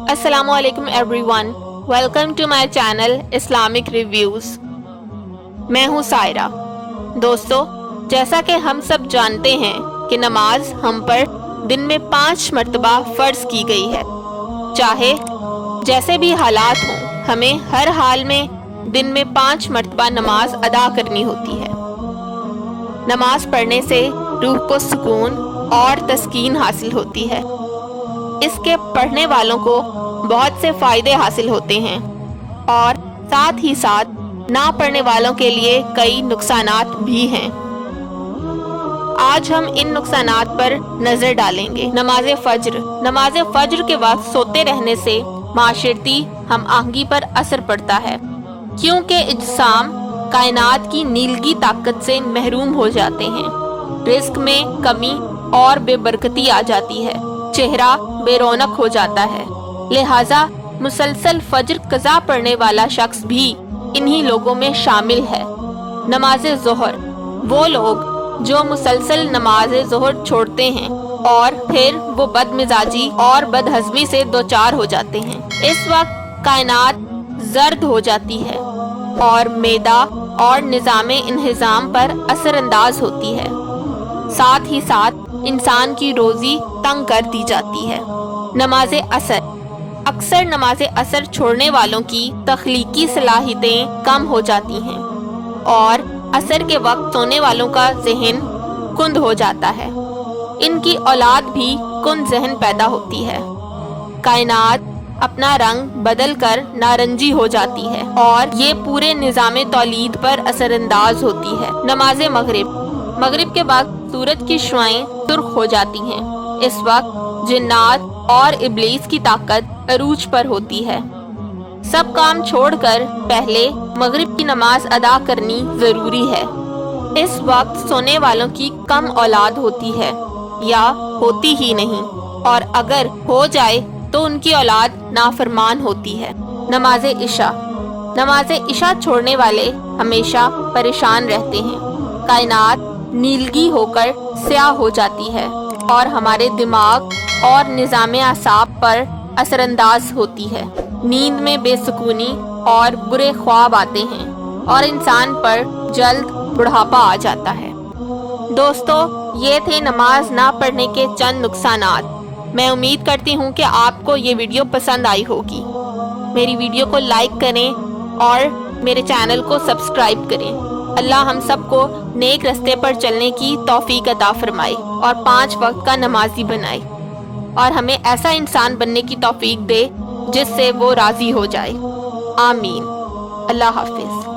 Assalamu alaikum everyone. Welcome to my channel Islamic Reviews. मैं हूँ सायरा। दोस्तों, जैसा कि हम सब जानते हैं कि नमाज हम पर दिन में 5 मर्तबा फ़र्ज़ की गई है। चाहे जैसे भी हालात हों, हमें हर हाल में दिन में 5 मर्तबा नमाज अदा करनी होती है। नमाज पढ़ने से रूह को सुकून और तस्कीन हासिल होती है। इसके पढ़ने वालों को बहुत से फ़ायदे हासिल होते हैं और साथ ही साथ ना पढ़ने वालों के लिए कई नुकसानात भी हैं। आज हम इन नुकसानात पर नज़र डालेंगे। नमाज फ़ज्र के वक्त सोते रहने से माशरती हम आहंगी पर असर पड़ता है, क्योंकि इज्साम कायनात की नीलगी ताकत से महरूम हो जाते हैं। रिस्क में कमी और बेबरकती आ जाती है, चेहरा बेरौनक हो जाता है। लिहाजा मुसलसल फज्र कज़ा पढ़ने वाला शख्स भी इन्हीं लोगों में शामिल है। नमाज ज़ोहर, वो लोग जो मुसलसल नमाज ज़ोहर छोड़ते हैं और फिर वो बदमिजाजी और बदहज़मी से दोचार हो जाते हैं। इस वक्त कायनात जर्द हो जाती है और मैदा और निज़ाम इंहिज़ाम पर असरअंदाज होती है। साथ ही साथ इंसान की रोज़ी तंग कर दी जाती है। नमाज असर, अक्सर नमाज असर छोड़ने वालों की तख्लीकी सलाहियतें कम हो जाती हैं और असर के वक्त सोने वालों का ज़हन कुंद हो जाता है। इनकी औलाद भी कुंद ज़हन पैदा होती है। कायनात अपना रंग बदल कर नारंगी हो जाती है और ये पूरे निज़ाम तौलीद पर असरअंदाज होती है। नमाज मगरिब के बाद सूरज की शुआएं सुर्ख हो जाती हैं। इस वक्त जिन्नात और इब्लीस की ताकत अरूज पर होती है। सब काम छोड़कर पहले मगरिब की नमाज अदा करनी ज़रूरी है। इस वक्त सोने वालों की कम औलाद होती है या होती ही नहीं, और अगर हो जाए तो उनकी औलाद नाफरमान होती है। नमाज इशा छोड़ने वाले हमेशा परेशान रहते हैं। कायनात नीलगी होकर स्याह हो जाती है और हमारे दिमाग और निज़ाम आसाब पर असरअंदाज होती है। नींद में बेसुकूनी और बुरे ख्वाब आते हैं और इंसान पर जल्द बुढ़ापा आ जाता है। दोस्तों, ये थे नमाज ना पढ़ने के चंद नुकसानात। मैं उम्मीद करती हूँ कि आपको ये वीडियो पसंद आई होगी। मेरी वीडियो को लाइक करें और मेरे चैनल को सब्सक्राइब करें। अल्लाह हम सबको नेक रास्ते पर चलने की तौफीक अता फरमाए और 5 वक्त का नमाजी बनाए, और हमें ऐसा इंसान बनने की तौफीक दे जिससे वो राज़ी हो जाए। आमीन। अल्लाह हाफिज़।